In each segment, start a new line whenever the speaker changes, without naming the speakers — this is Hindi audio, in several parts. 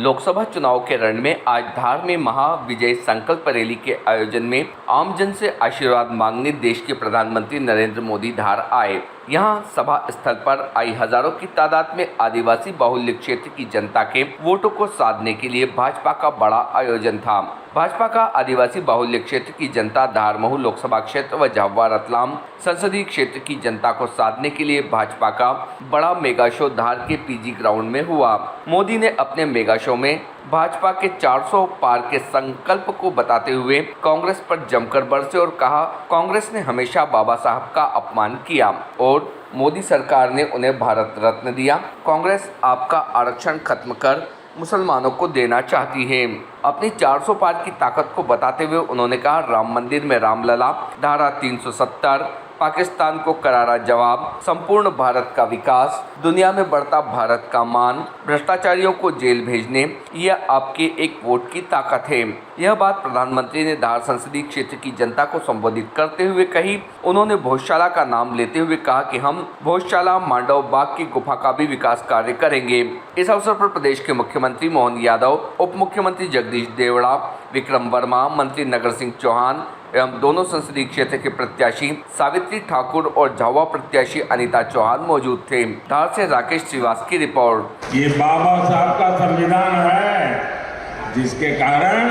लोकसभा चुनाव के रण में आज धार में महाविजय संकल्प रैली के आयोजन में आमजन से आशीर्वाद मांगने देश के प्रधानमंत्री नरेंद्र मोदी धार आए। यहां सभा स्थल पर आई हजारों की तादाद में आदिवासी बाहुल्य क्षेत्र की जनता के वोटों को साधने के लिए भाजपा का बड़ा आयोजन था। भाजपा का आदिवासी बाहुल्य क्षेत्र की जनता धार महू लोकसभा क्षेत्र व झाबुआ रतलाम संसदीय क्षेत्र की जनता को साधने के लिए भाजपा का बड़ा मेगा शो धार के पीजी ग्राउंड में हुआ। मोदी ने अपने मेगा शो में भाजपा के 400 पार के संकल्प को बताते हुए कांग्रेस पर जमकर बरसे और कहा, कांग्रेस ने हमेशा बाबा साहब का अपमान किया और मोदी सरकार ने उन्हें भारत रत्न दिया। कांग्रेस आपका आरक्षण खत्म कर मुसलमानों को देना चाहती है। अपनी 400 पार की ताकत को बताते हुए उन्होंने कहा, राम मंदिर में रामलला, धारा 370, पाकिस्तान को करारा जवाब, संपूर्ण भारत का विकास, दुनिया में बढ़ता भारत का मान, भ्रष्टाचारियों को जेल भेजने, यह आपके एक वोट की ताकत है। यह बात प्रधानमंत्री ने धार संसदीय क्षेत्र की जनता को संबोधित करते हुए कही। उन्होंने भोजशाला का नाम लेते हुए कहा कि हम भोजशाला, मांडव बाग की गुफा का भी विकास कार्य करेंगे। इस अवसर पर प्रदेश के मुख्यमंत्री मोहन यादव, उप मुख्यमंत्री जगदीश देवड़ा, विक्रम वर्मा, मंत्री नगर सिंह चौहान एवं दोनों संसदीय क्षेत्र के प्रत्याशी सावित्री ठाकुर और झाबुआ प्रत्याशी अनीता चौहान मौजूद थे। धार से राकेश श्रीवास्तव की रिपोर्ट।
ये बाबा साहब का संविधान है जिसके कारण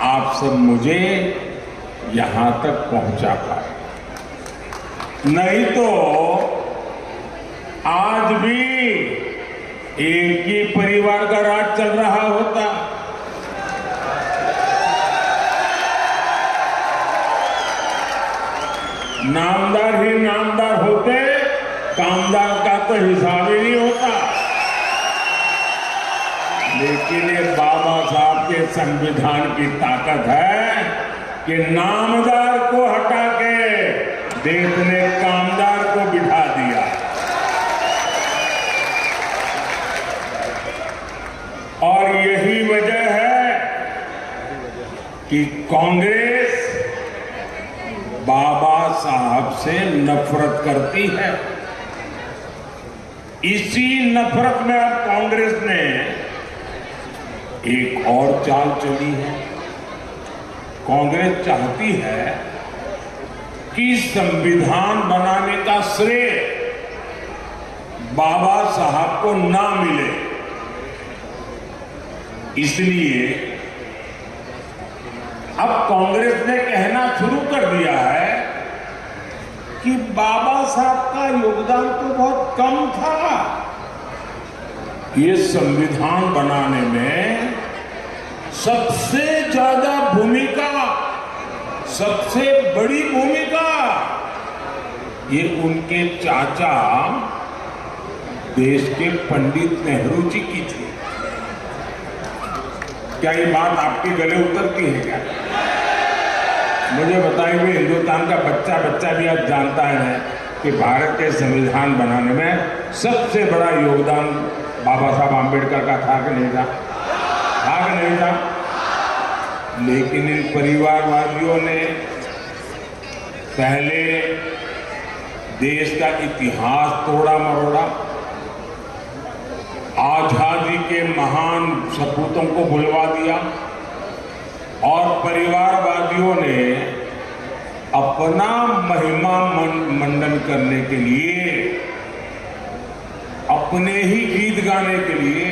आप सब मुझे यहाँ तक पहुंचा पाए, नहीं तो आज भी एक ही परिवार का राज चल रहा होता। नामदार ही नामदार होते, कामदार का तो हिसाब ही नहीं होता। लेकिन ये बाबा साहब के संविधान की ताकत है कि नामदार को हटा के देश ने कामदार को बिठा दिया। और यही वजह है कि कांग्रेस बाबा साहब से नफरत करती है। इसी नफरत में अब कांग्रेस ने एक और चाल चली है। कांग्रेस चाहती है कि संविधान बनाने का श्रेय बाबा साहब को ना मिले, इसलिए अब कांग्रेस ने कहना शुरू कर दिया है कि बाबा साहब का योगदान तो बहुत कम था। ये संविधान बनाने में सबसे ज्यादा भूमिका, सबसे बड़ी भूमिका ये उनके चाचा देश के पंडित नेहरू जी की थी। क्या ये बात आपके गले उतरती है क्या? मुझे बताइए, हिंदुस्तान का बच्चा बच्चा भी आज जानता है कि भारत के संविधान बनाने में सबसे बड़ा योगदान बाबा साहब आम्बेडकर का था कि नहीं था? था कि नहीं था? लेकिन इन परिवारवादियों ने पहले देश का इतिहास तोड़ा मरोड़ा, आजादी के महान सपूतों को बुलवा दिया और परिवारवादियों ने अपना महिमा मंडन करने के लिए, अपने ही गीत गाने के लिए,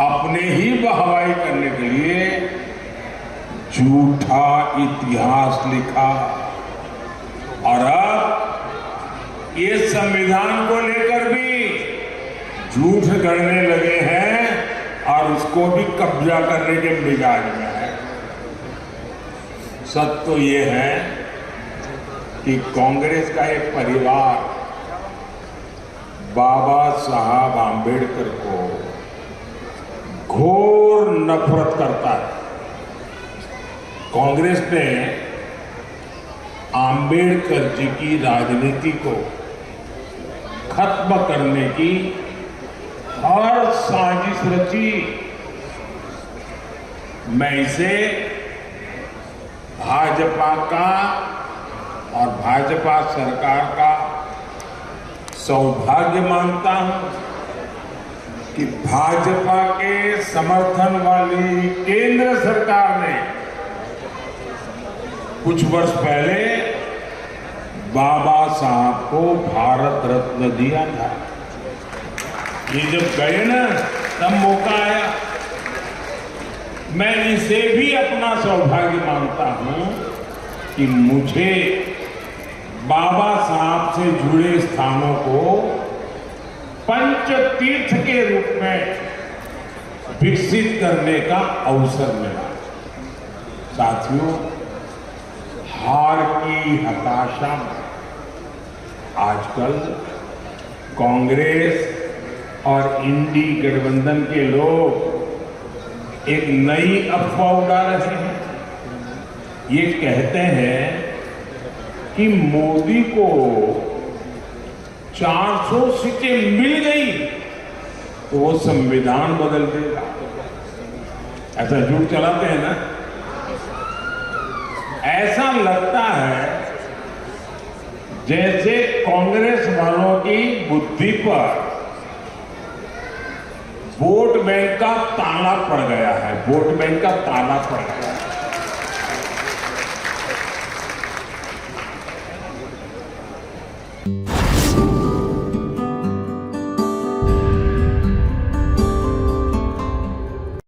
अपने ही वाहवाही करने के लिए झूठा इतिहास लिखा। और अब ये संविधान को लेकर भी झूठ गढ़ने लगे हैं और उसको भी कब्जा करने के मिजाज में है। सच तो ये है कि कांग्रेस का एक परिवार बाबा साहब आम्बेडकर को घोर नफरत करता है। कांग्रेस ने आम्बेडकर जी की राजनीति को खत्म करने की और साजिश रची। मैं इसे भाजपा का और भाजपा सरकार का सौभाग्य मानता हूं कि भाजपा के समर्थन वाली केंद्र सरकार ने कुछ वर्ष पहले बाबा साहब को भारत रत्न दिया था। ये जब गए ना तब मौका आया। मैं इसे भी अपना सौभाग्य मानता हूं कि मुझे बाबा साहब से जुड़े स्थानों को पंच तीर्थ के रूप में विकसित करने का अवसर मिला। साथियों, हार की हताशा में आजकल कांग्रेस और इंडी गठबंधन के लोग एक नई अफवाह उड़ा रहे हैं। ये कहते हैं कि मोदी को 400 सीटें मिल गई तो वो संविधान बदल देगा। ऐसा झूठ चलाते हैं ना। ऐसा लगता है जैसे कांग्रेस वालों की बुद्धि पर वोट बैंक का ताला पड़ गया है। वोट बैंक का ताला पड़ गया है।